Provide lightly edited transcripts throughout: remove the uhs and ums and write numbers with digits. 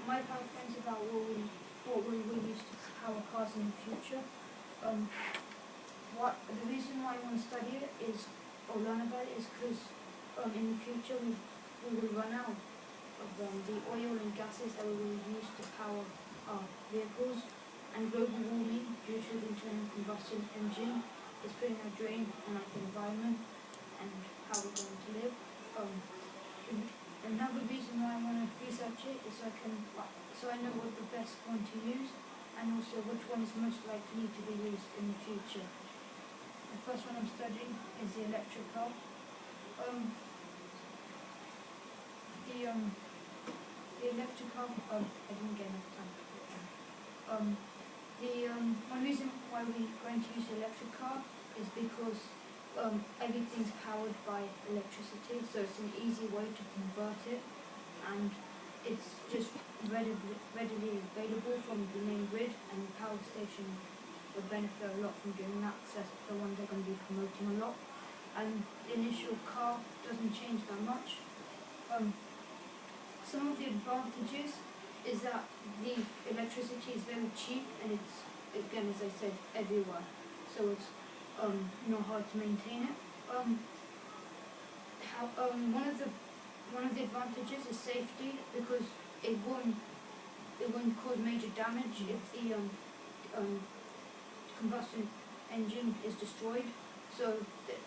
my PowerPoint is about what we will use to power cars in the future. The reason why I want to study it is, or learn about it, is because in the future we will run out of the oil and gases that we will use to power our vehicles, and global warming due to the internal combustion engine is putting a drain on the environment and how we're going to live. Another reason why I want to research it is so I know what the best one to use, and also which one is most likely to be used in the future. The first one I'm studying is the electric car. The electric car. I didn't get enough time to put it down. One reason why we're going to use the electric car is because everything's powered by electricity, so it's an easy way to convert it, and it's just readily available from the main grid, and the power station will benefit a lot from doing that, because that's the one they're going to be promoting a lot. And the initial car doesn't change that much. Some of the advantages is that the electricity is very cheap, and it's, again, as I said, everywhere, so it's not hard to maintain it. One of the advantages is safety, because it won't cause major damage if the combustion engine is destroyed. So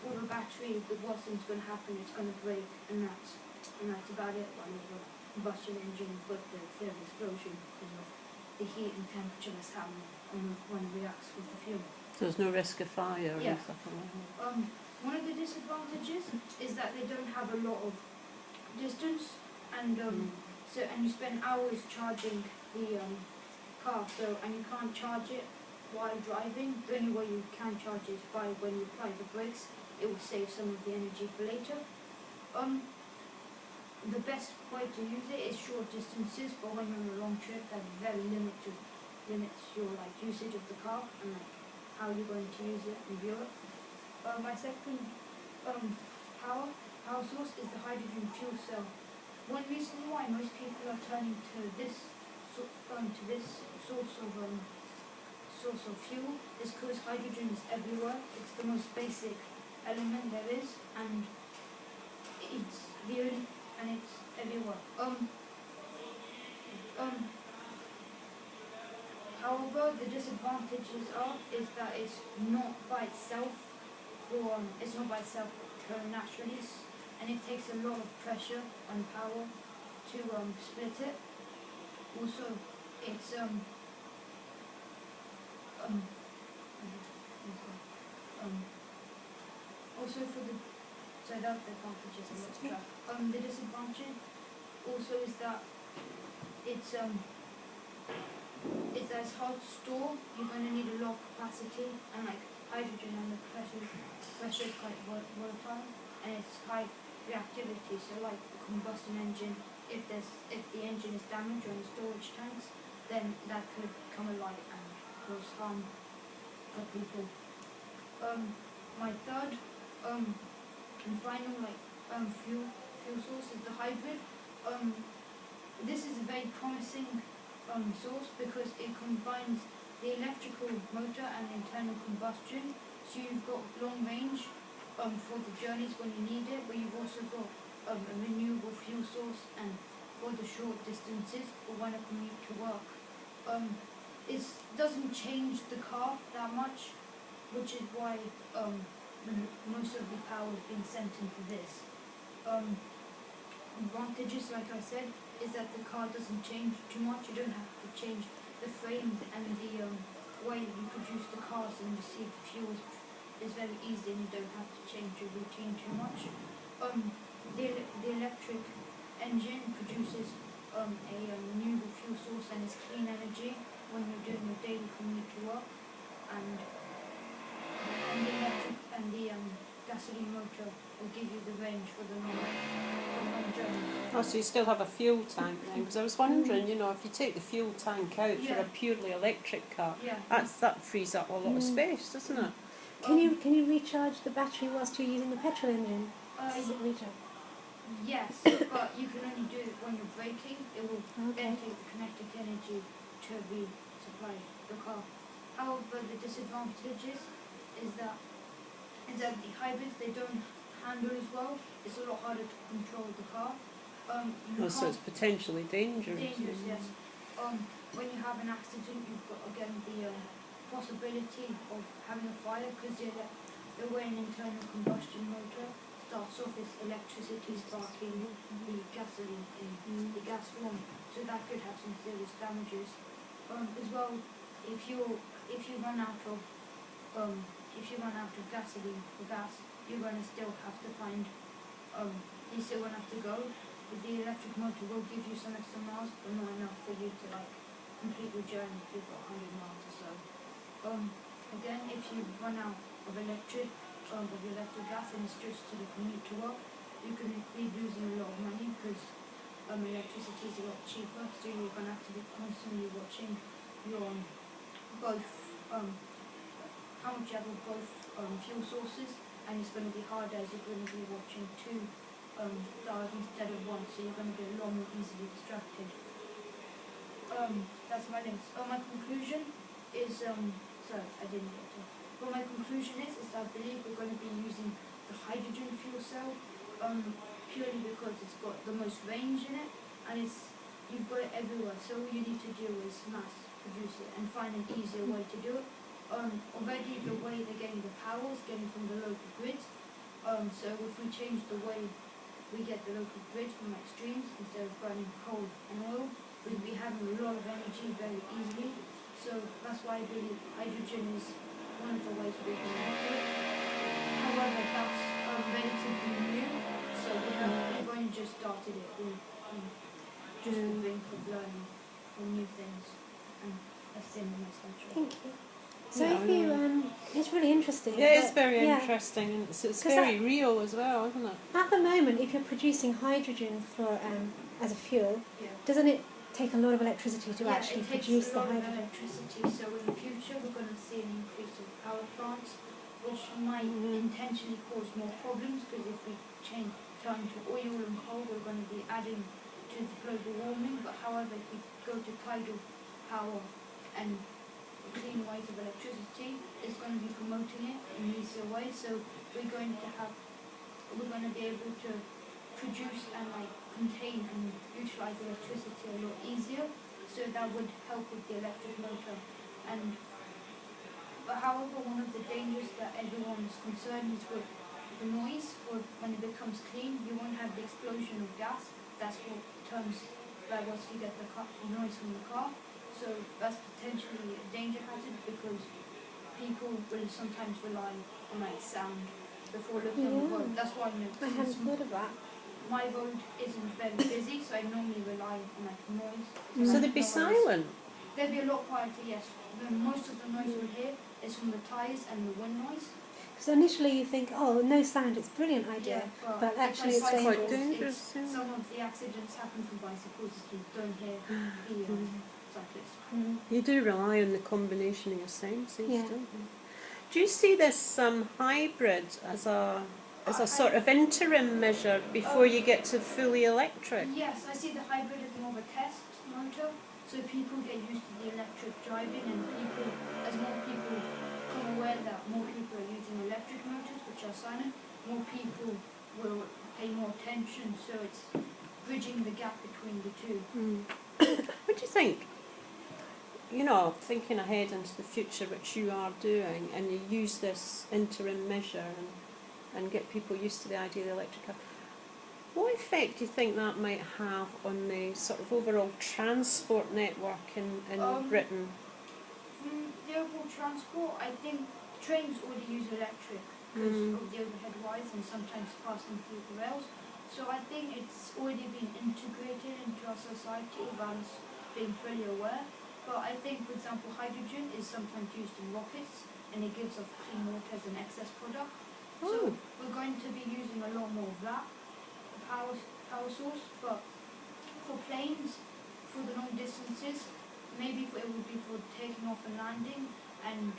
with a battery, the worst thing's going to happen, it's going to break, and that's about it. When there's a combustion engine, but there's an explosion because of the heat and temperature that's happening when it reacts with the fuel. So there's no risk of fire Yeah. and stuff like that? One of the disadvantages is that they don't have a lot of distance, and and you spend hours charging the car, and you can't charge it while driving. The only way you can charge it is by when you apply the brakes. It will save some of the energy for later. The best way to use it is short distances, but when you're on a long trip, that very limits your usage of the car and how you're going to use it in Europe. My second power source is the hydrogen fuel cell. One reason why most people are turning to this source of fuel is because hydrogen is everywhere. It's the most basic element there is, and it's everywhere. However, the disadvantages is that it's not by itself going naturally, and it takes a lot of pressure and power to split it. Also, it's also for the that's the advantages of electric. The disadvantage also is that it's hard to store. You're going to need a lot of capacity, and hydrogen, and the pressure is quite volatile, and it's high reactivity. So the combustion engine, if the engine is damaged or in storage tanks, then that could come alight and cause harm for people. My third and final fuel source is the hybrid. This is a very promising source because it combines the electrical motor and internal combustion. So you've got long range for the journeys when you need it, but you've also got a renewable fuel source and for the short distances for when I commute to work. It doesn't change the car that much, which is why most of the power is being sent into this. Advantages, like I said, is that the car doesn't change too much. You don't have to change the frame, and the way you produce the cars and receive the fuel is very easy, and you don't have to change your routine too much. The electric engine produces a renewable fuel source, and it's clean energy when you're doing your daily commute to work, and the electric and the gasoline motor will give you the range for the long journey. Oh, so you still have a fuel tank then? Because I was wondering, if you take the fuel tank out for a purely electric car, that frees up a lot of space, doesn't it? Can you recharge the battery whilst you're using the petrol engine? Does it recharge? Yes, but you can only do it when you're braking. It will then take the kinetic energy to resupply the car. However, the disadvantages is that the hybrids, they don't handle as well. It's a lot harder to control the car. So it's potentially dangerous. Dangerous, yes. When you have an accident, you've got again the possibility of having a fire because the way an internal combustion motor starts off is electricity sparking the gasoline in the gas form, so that could have some serious damages. As well, if you run out of gasoline or gas, you're gonna still have to find you still gonna have to go. The electric motor will give you some extra miles, but not enough for you to like complete your journey if you've got 100 miles or so. Again, if you run out of electric gas and it's just to the commute to work, you can be losing a lot of money because electricity is a lot cheaper, so you're going to have to be constantly watching your both how much you have of both fuel sources, and it's going to be harder as you're going to be watching two dials instead of one, so you're going to be a lot more easily distracted. That's my links. My conclusion is sorry, I didn't get to. But my conclusion is I believe we're going to be using the hydrogen fuel cell purely because it's got the most range in it, and you've got it everywhere. So all you need to do is mass produce it and find an easier way to do it. Already the way they're getting the power is getting from the local grid. So if we change the way we get the local grid from extremes instead of burning coal and oil, we'll be having a lot of energy very easily. So that's why I believe hydrogen is one of the ways we can do it. However, that's relatively new, so we've only just started it. We're just the brink of learning for new things, and that's the end of my century. Thank you. So if you, it's really interesting. Yeah, it's very interesting, and it's very real as well, isn't it? At the moment, if you're producing hydrogen for as a fuel, doesn't it take a lot of electricity to actually produce the hydrogen? It takes a lot of electricity, so in the future we're going to see an increase of power plants, which might intentionally cause more problems, because if we turn to oil and coal, we're going to be adding to the global warming. But however, if we go to tidal power and clean ways of electricity, it's going to be promoting it in easier ways. So we're going to be able to produce and contain and utilize electricity a lot easier. So that would help with the electric motor. But however, one of the dangers that everyone's concerned is with the noise. When it becomes clean, you won't have the explosion of gas. That's what turns once you get the noise from the car. So that's potentially a danger hazard, because people will sometimes rely on sound before looking on the road. That's why I hadn't thought of that. My road isn't very busy, so I normally rely on noise. So they'd be silent? They'd be a lot quieter, yes. Most of the noise you'll hear is from the tyres and the wind noise. So initially you think, oh, no sound, it's a brilliant idea, but actually it's quite dangerous. Some of the accidents happen from bicycles, you don't hear the cyclists. You do rely on the combination of your senses, don't you? Do you see this hybrid as a sort of interim measure before you get to fully electric? Yes, I see the hybrid as more of a test motor, so people get used to the electric driving, and as more people become aware that more people are using electric motors, which are silent, more people will pay more attention, so it's bridging the gap between the two. What do you think? Thinking ahead into the future, which you are doing, and you use this interim measure and get people used to the idea of the electric car. What effect do you think that might have on the sort of overall transport network in Britain? The overall transport, I think trains already use electric because of the overhead wires and sometimes passing through the rails. So I think it's already been integrated into our society without us being fully aware. But I think, for example, hydrogen is sometimes used in rockets, and it gives off clean water as an excess product. So we're going to be using a lot more of that power source. But for planes, for the long distances, maybe it would be for taking off and landing, and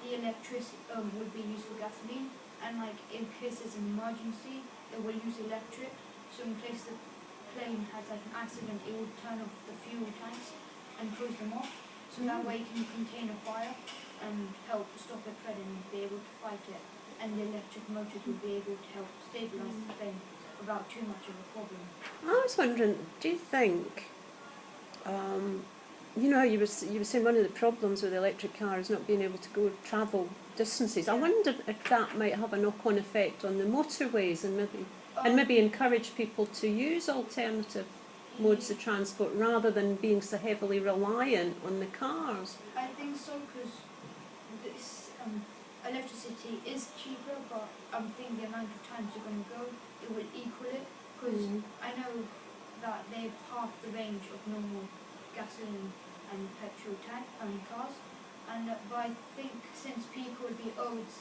the electricity would be used for gasoline. And in case there's an emergency, it will use electric. So in case the plane has like an accident, it would turn off the fuel tanks and close them off. So that way it can contain a fire and help stop it spreading and be able to fight it. And the electric motors will be able to help stabilise the plane without too much of a problem. I was wondering, do you think, you know, you were saying one of the problems with the electric car is not being able to go travel distances. I wondered if that might have a knock-on effect on the motorways and maybe encourage people to use alternative modes of transport rather than being so heavily reliant on the cars. I think so, because this electricity is cheaper, but I think the amount of times you're going to go, it will equal it, because I know that they've half the range of normal gasoline and petrol tank cars, and but I think since people will be it's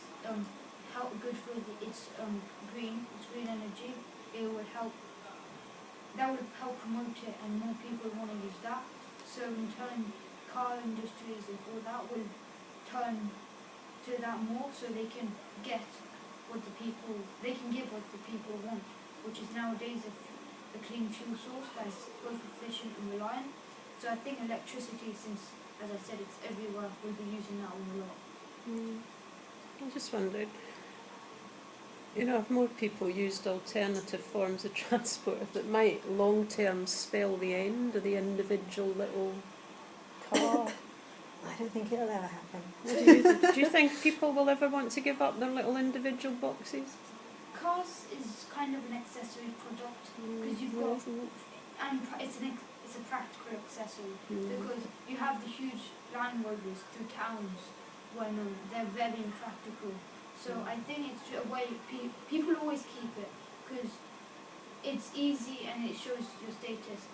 good for it's green energy, it would help. That would help promote it, and more people want to use that. So in turn, car industries and all that will turn to that more, so they can get what they can give what the people want, which is nowadays a clean fuel source that is both efficient and reliant. So I think electricity, since as I said it's everywhere, we'll be using that one a lot. I just wondered, you know, if more people used alternative forms of transport, if it might long term spell the end of the individual little car. I don't think it'll ever happen. Do you think people will ever want to give up their little individual boxes? Cars is kind of an accessory product, because you've got, and it's a practical accessory, because you have the huge Land Rovers through towns when they're very impractical. So I think it's a way people always keep it, because it's easy and it shows your status.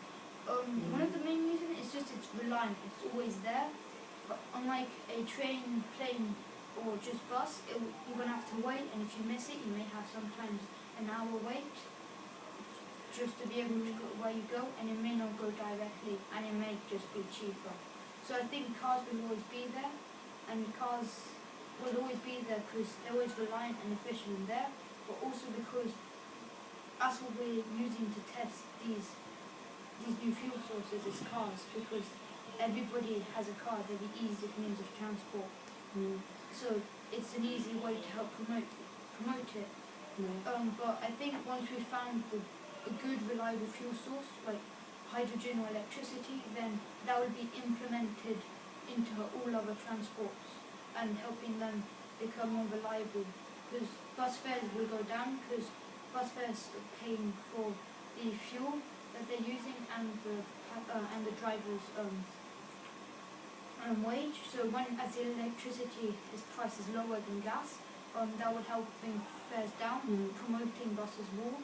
One of the main reasons is just it's reliant, it's always there. But unlike a train, plane, or just bus, you're going to have to wait, and if you miss it, you may have sometimes an hour wait just to be able to go where you go, and it may not go directly, and it may just be cheaper. So I think cars will always be there, and cars will always be there because they're always reliant and efficient in there, but also because that's what we're using to test these new fuel sources is cars, because everybody has a car, they're the easiest means of transport. So it's an easy way to help promote it. But I think once we found a good reliable fuel source like hydrogen or electricity, then that will be implemented into all other transports and helping them become more reliable. Because bus fares will go down, because bus fares are paying for the fuel that they're using and the driver's wage. So as the electricity price is lower than gas, that would help bring fares down, promoting buses more.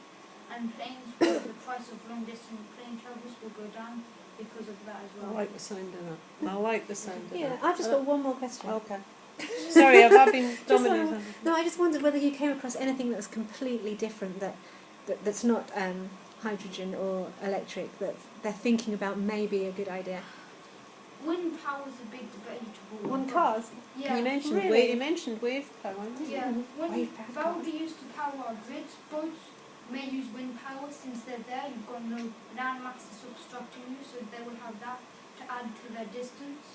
And planes, the price of long distance plane travels will go down because of that as well. I like the sound of that. I like the sound of that. Yeah, I've just got one more question. Okay. Sorry, have I been dominating? No, I just wondered whether you came across anything that was completely different that's not hydrogen or electric, that they're thinking about maybe a good idea. Wind power is a big debatable one. On cars? Yeah. You mentioned Really? you mentioned wave power. Yeah. Wave power That would be used to power our grids. Boats may use wind power since they're there. You've got no landmass that's obstructing you, so they will have that to add to their distance.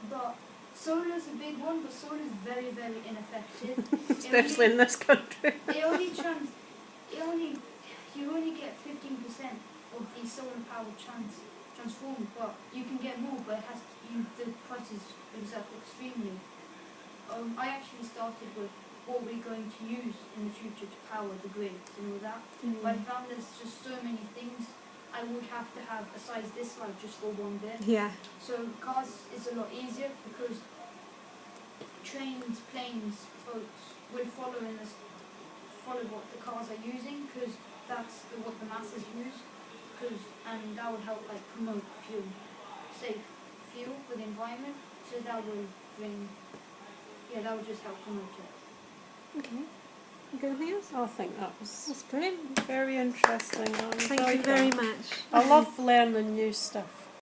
But solar is a big one, but solar is very, very ineffective. Especially in this country. You only get 15% of the solar power transformed, but you can get more, but the prices goes up extremely. I actually started with what we're going to use in the future to power the grids and all that. But I found there's just so many things. I would have to have a size this large just for one bit. Yeah. So cars is a lot easier because trains, planes, boats will follow what the cars are using, because that's what the masses use. And that would help promote safe fuel for the environment. So that will that would just help promote it. Okay. You got anything else? I think that's brilliant. very interesting. Thank you very much. I love learning new stuff.